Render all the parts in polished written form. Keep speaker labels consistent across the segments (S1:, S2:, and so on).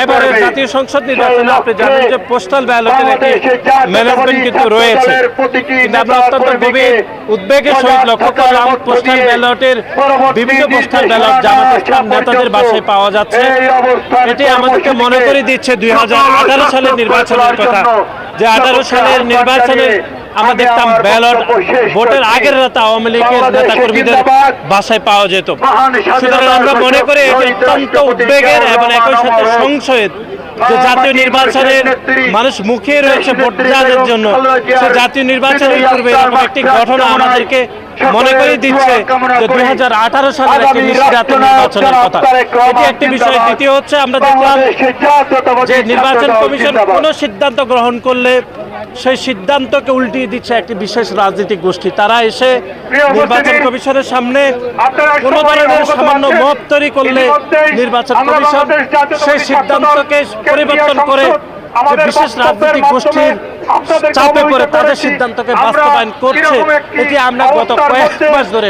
S1: এবারে জাতীয় সংসদ নির্বাচনে আপনি জানেন যে পোস্টাল ব্যালটের একটি ম্যানেজমেন্ট কিন্তু রয়েছে, কিন্তু আমরা অত্যন্ত গভীর উদ্বেগের সহিত লক্ষ্য করলাম পোস্টাল ব্যালটের বিভিন্ন পোস্টাল ব্যালট জামাত ইসলাম নেতাদের বাসায় পাওয়া যাচ্ছে। এটি আমাদেরকে মনে করে দিচ্ছে 2018 সালের নির্বাচনের কথা, যে 18 সালের নির্বাচনে আমরা দেখতাম ব্যালট ভোটের আগের রাতে আওয়ামী লীগের নেতা কর্মীদের বাসায় পাওয়া যেত। সুতরাং আমরা মনে করি এটি অত্যন্ত উদ্বেগের এবং একই সাথে সংশয়ের যে জাতীয় নির্বাচনের মানুষ মুখিয়ে রয়েছে ভোট দেওয়ার জন্য। সে জাতীয় নির্বাচনের পূর্বে এরকম একটি ঘটনা আমাদেরকে মনে করে দিচ্ছে যে 2018 সালের একটি নির্বাচন নির্বাচনের কথা। এটি একটি বিষয়। দ্বিতীয় হচ্ছে আমরা দেখলাম যে নির্বাচন কমিশন কোনো সিদ্ধান্ত গ্রহণ করলে সেই সিদ্ধান্তকে উল্টিয়ে দিচ্ছে একটি বিশেষ রাজনৈতিক গোষ্ঠী। তারা এসে নির্বাচন কমিশনের সামনে কোনো ধরনের সামান্য মত তৈরি করলে নির্বাচন কমিশন সেই সিদ্ধান্তকে পরিবর্তন করে যে বিশেষ রাজনৈতিক গোষ্ঠীর চাপে পড়ে তাদের সিদ্ধান্তকে বাস্তবায়ন করছে, এটি আমরা গত কয়েক মাস ধরে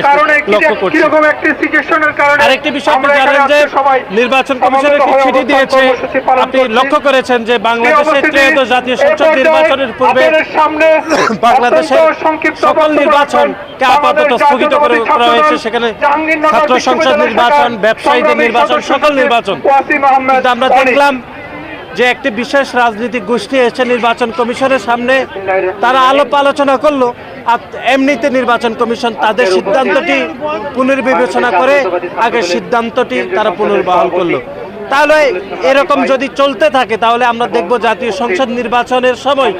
S1: লক্ষ্য করছি। আরেকটি বিষয় আপনি জানেন যে নির্বাচন কমিশন একটি চিঠি দিয়েছে, আপনি লক্ষ্য করেছেন যে বাংলাদেশের ত্রয়োদশ জাতীয় সংসদ নির্বাচনের পূর্বে বাংলাদেশের সকল নির্বাচনকে আপাতত স্থগিত করা হয়েছে। সেখানে ছাত্র সংসদ নির্বাচন, ব্যবসায়ীদের নির্বাচন, সকল নির্বাচন। কিন্তু আমরা দেখলাম যে একটি বিশেষ রাজনৈতিক গোষ্ঠী এসে নির্বাচন কমিশনের সামনে তারা আলাপ আলোচনা করলো, আর এমনিতে নির্বাচন কমিশন তাদের সিদ্ধান্তটি পুনর্বিবেচনা করে আগের সিদ্ধান্তটি তারা পুনর্বহাল করলো। তাহলে এরকম যদি চলতে থাকে তাহলে আমরা দেখব জাতীয় সংসদ নির্বাচনের সময়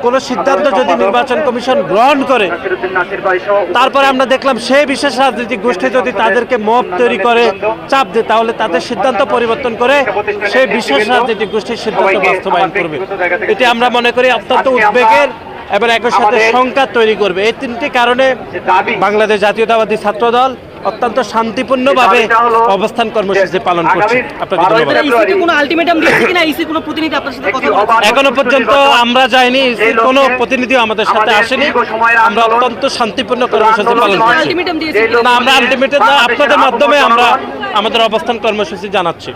S1: কোনো সিদ্ধান্ত যদি নির্বাচন কমিশন গ্রহণ করে, তারপরে আমরা দেখলাম সেই বিশেষ রাজনৈতিক গোষ্ঠী যদি তাদেরকে মব তৈরি করে চাপ দেয়, তাহলে তাদের সিদ্ধান্ত পরিবর্তন করে সেই বিশেষ রাজনৈতিক গোষ্ঠীর সিদ্ধান্ত বাস্তবায়ন করবে। এটি আমরা মনে করি অত্যন্ত উদ্বেগের এবং একই সাথে শঙ্কা তৈরি করবে। এই তিনটি কারণে বাংলাদেশ জাতীয়তাবাদী ছাত্র দল অত্যন্ত শান্তিপূর্ণভাবে অবস্থান কর্মসূচি পালন করছে। আপনাকে ধন্যবাদ। এখনো পর্যন্ত আমরা যাইনি, কোনো প্রতিনিধিও আমাদের সাথে আসেনি। আমরা অত্যন্ত শান্তিপূর্ণ কর্মসূচি পালন করছি। না, আমরা আলটিমেটাম আপনাদের মাধ্যমে আমরা আমাদের অবস্থান কর্মসূচি জানাচ্ছি।